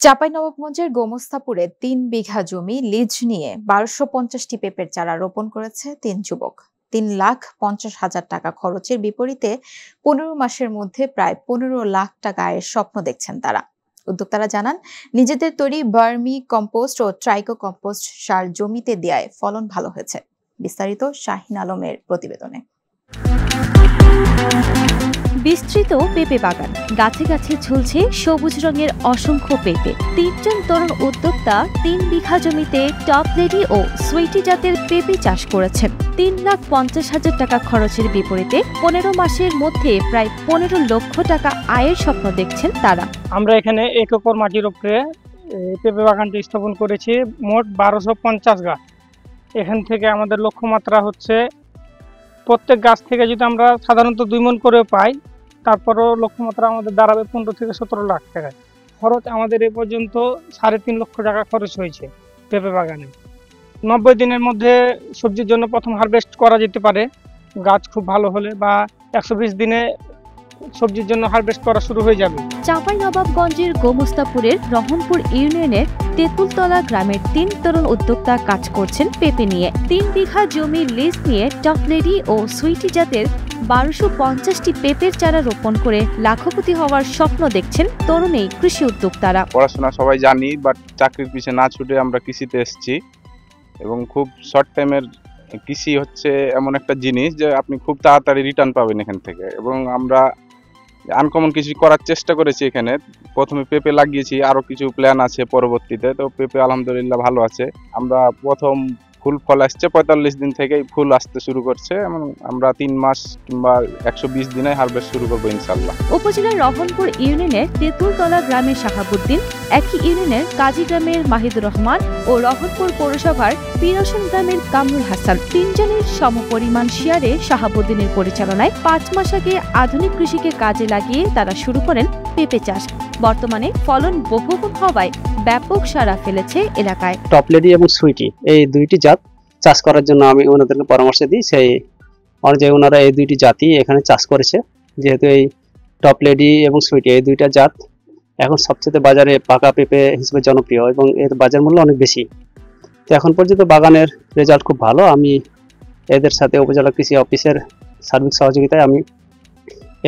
চাঁপাইনবাবগঞ্জের গোমস্তাপুরে ৩ বিঘা জমি লিজ নিয়ে ১২৫০টি পেঁপের চারা রোপণ করেছে ৩ যুবক। ৩,৫০,০০০ টাকা খরচের বিপরীতে ১৫ মাসের মধ্যে প্রায় ১৫ লাখ টাকা আয়ের স্বপ্ন দেখছেন তারা। উদ্যোক্তারা জানান, নিজেদের তৈরি ভার্মি কম্পোস্ট ও ট্রাইকো কম্পোস্ট সার জমিতে দেয়ায় ফলন ভালো হয়েছে। বিস্তারিত শাহিন আলমের প্রতিবেদনে। বিস্তৃত পেঁপে বাগান, গাছে গাছে ঝুলছে সবুজ রঙের অসংখ্য পেঁপে। ৩ জন তরুণ উদ্যোক্তা ৩ বিঘা জমিতে টপ লেডি ও সুইটি জাতের পেঁপে চাষ করেছেন। ৩,৫০,০০০ টাকা খরচের বিপরীতে ১৫ মাসের মধ্যে প্রায় ১৫ লক্ষ টাকা আয়ের স্বপ্ন দেখছেন তারা। আমরা এখানে ১ একর মাটির উপরে পেঁপে বাগানটি স্থাপন করেছি। মোট ১২৫০ গাছ। এখান থেকে আমাদের লক্ষ্যমাত্রা হচ্ছে প্রত্যেক গাছ থেকে যদি আমরা সাধারণত ২ মণ করে পাই, তারপরও লক্ষ্যমাত্রা আমাদের দাঁড়াবে ১৫ থেকে ১৭ লাখ টাকা। খরচ আমাদের এ পর্যন্ত ৩.৫ লক্ষ টাকা খরচ হয়েছে পেঁপে বাগানে। ৯০ দিনের মধ্যে সবজির জন্য প্রথম হারভেস্ট করা যেতে পারে গাছ খুব ভালো হলে, বা ১২০ দিনে সবজির জন্য হারভেস্ট করা শুরু হয়ে যাবে। চাঁপাইনবাবগঞ্জের গোমস্তাপুরের রহনপুর ইউনিয়নের তেঁতুলতলা গ্রামের ৩ তরুণ উদ্যোক্তা কাজ করছেন পেঁপে নিয়ে। ৩ বিঘা জমি লিজ নিয়ে টপ লেডি ও সুইটি জাতের ১২৫০টি পেঁপের চারা রোপণ করে লাখপতি হওয়ার স্বপ্ন দেখছেন তরুণ এই কৃষি উদ্যোক্তারা। পড়াশোনা সবাই জানি, বাট চাকরির পিছে না ছুটে আমরা কৃষিতে এসেছি এবং খুব শর্ট টাইমের কৃষি হচ্ছে এমন একটা জিনিস যে আপনি খুব তাড়াতাড়ি রিটার্ন পাবেন এখান থেকে। এবং আমরা আনকমন কিছু করার চেষ্টা করেছি। এখানে প্রথমে পেঁপে লাগিয়েছি, আরো কিছু প্ল্যান আছে পরবর্তীতে। তো পেঁপে আলহামদুলিল্লাহ ভালো আছে। আমরা প্রথম ফুল ফল আসছে ৪৫ দিন থেকেই ফুল আসতে শুরু করছে, এবং আমরা ৩ মাস কিংবা ১২০ দিনে হারভেস্ট শুরু করবো ইনশাআল্লাহ। উপজেলার রহনপুর ইউনিয়নের তেঁতুলতলা গ্রামের শাহাবুদ্দিন, একই ইউনিয়নের কাজী গ্রামের মাহিদুর রহমান ও রহনপুর পৌরসভার পিরোশন গ্রামের কামরুল হাসান, ৩ জনের সমপরিমাণ শেয়ারে শাহাবুদ্দিনের পরিচালনায় ৫ মাস আগে আধুনিক কৃষিকে কাজে লাগিয়ে তারা শুরু করেন পেঁপে চাষ। বর্তমানে ফলন বহুগুণ হওয়ায় ব্যাপক সাড়া ফেলেছে এলাকায়। টপ লেডি এবং সুইটি এই ২টি জাত চাষ করার জন্য আমি ওনাদেরকে পরামর্শ দিই। সেই অনুযায়ী ওনারা এই ২টি জাতই এখানে চাষ করেছে। যেহেতু এই টপ লেডি এবং সুইটি এই ২টা জাত এখন সবচেয়ে বাজারে পাকা পেঁপে হিসেবে জনপ্রিয় এবং এর বাজার মূল্য অনেক বেশি। তো এখন পর্যন্ত বাগানের রেজাল্ট খুব ভালো। আমি এদের সাথে উপজেলা কৃষি অফিসের সার্বিক সহযোগিতায় আমি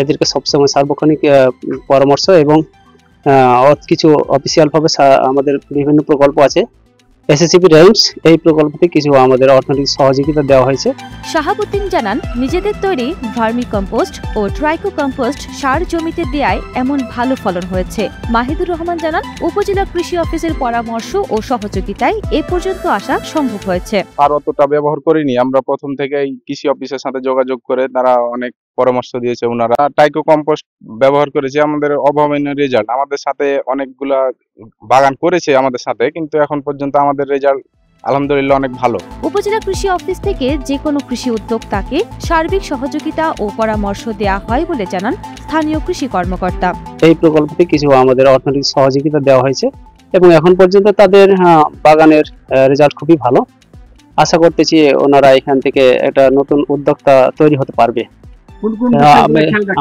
এদেরকে সবসময় সার্বক্ষণিক পরামর্শ এবং কিছু অফিসিয়ালভাবে আমাদের বিভিন্ন প্রকল্প আছে, এসএসসিপি রেঞ্জ, এই প্রকল্পতে কিছু আমাদের অর্থনৈতিক সহযোগিতা দেওয়া হয়েছে। শাহাবুদ্দিন জানান, নিজেদের তৈরি ভার্মি কম্পোস্ট ও ট্রাইকো কম্পোস্ট সার জমিতে দেয়ায় এমন ভালো ফলন হয়েছে। মাহিদুর রহমান জানান, উপজেলা কৃষি অফিসের পরামর্শ ও সহযোগিতায় এ পর্যন্ত আসা সম্ভব হয়েছে। আর অতটা ব্যবহার করিনি, আমরা প্রথম থেকেই কৃষি অফিসের সাথে যোগাযোগ করে তারা অনেক পরামর্শ দিয়েছে। ওনারা ট্রাইকো কম্পোস্ট ব্যবহার করেছে, আমাদের অভাবনীয় রেজাল্ট। আমাদের সাথে অনেকগুলা বাগান করেছে আমাদের সাথে, কিন্তু এখন পর্যন্ত আমাদের রেজাল্ট আলহামদুলিল্লাহ অনেক ভালো। উপজেলা কৃষি অফিস থেকে যে কোনো কৃষি উদ্যোক্তাকে সার্বিক সহযোগিতা ও পরামর্শ দেওয়া হয় বলে জানান স্থানীয় কৃষি কর্মকর্তা। এই প্রকল্পতে কিছু আমাদের অর্থনৈতিক সহযোগিতা দেওয়া হয়েছে এবং এখন পর্যন্ত তাদের বাগানের রেজাল্ট খুবই ভালো। আশা করতেছি ওনারা এখান থেকে একটা নতুন উদ্যোক্তা তৈরি হতে পারবে।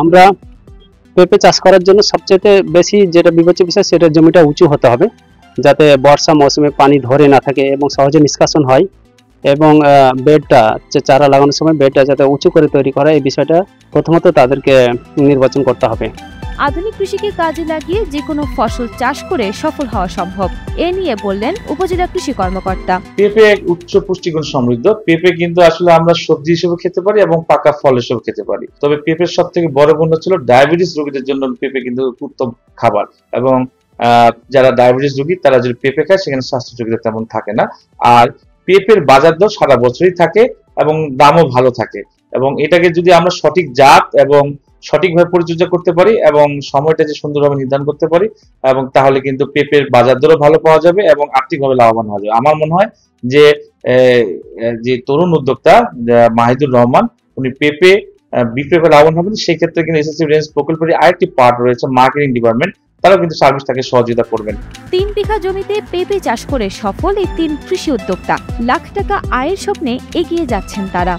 আমরা পেঁপে চাষ করার জন্য সবচেয়ে বেশি যেটা বিবেচ্য বিষয়, সেটা জমিটা উঁচু হতে হবে, যাতে বর্ষা মৌসুমে পানি ধরে না থাকে এবং সহজে নিষ্কাশন হয়, এবং বেডটা চারা লাগানোর সময় বেডটা যাতে উঁচু করে তৈরি করা, এই বিষয়টা প্রথমত তাদেরকে নির্বাচন করতে হবে। আধুনিক কৃষিকে কাজে লাগিয়ে যে কোনো ফসল চাষ করে সফল হওয়া সম্ভব, এ নিয়ে বললেন উপজেলা কৃষি কর্মকর্তা। পেঁপে এক উচ্চ পুষ্টিগুণ সমৃদ্ধ। পেঁপে কিন্তু আসলে আমরা সবজি হিসেবে খেতে পারি এবং পাকা ফল হিসেবে খেতে পারি। তবে পেঁপের সব থেকে বড় গুণ হচ্ছিল ডায়াবেটিস রোগীদের জন্য পেঁপে কিন্তু উত্তম খাবার, এবং যারা ডায়াবেটিস রোগী তারা যদি পেঁপে খায় সেখানে স্বাস্থ্য ঝুঁকিটা তেমন থাকে না। আর পেঁপের বাজার দর সারা বছরই থাকে এবং দামও ভালো থাকে, এবং এটাকে যদি আমরা সঠিক জাত এবং সঠিকভাবে পরিচর্যা করতে পারি এবং সময়টা যে সুন্দরভাবে নির্ধারণ করতে পারি, এবং তাহলে কিন্তু পেঁপের বাজার দরও ভালো পাওয়া যাবে এবং আর্থিকভাবে লাভবান হওয়া যাবে। আমার মনে হয় যে তরুণ উদ্যোক্তা মাহিদুর রহমান, উনি পেঁপে বিক্রয় করে লাভবান হবেন। সেই ক্ষেত্রে কিন্তু এসএসসি রেঞ্জ প্রকল্পের আরেকটি পার্ট রয়েছে, মার্কেটিং ডিপার্টমেন্ট, তারাও কিন্তু সার্ভিস তাকে সহযোগিতা করবেন। ৩ বিঘা জমিতে পেঁপে চাষ করে সফল এই ৩ কৃষি উদ্যোক্তা লাখ টাকা আয়ের স্বপ্নে এগিয়ে যাচ্ছেন তারা।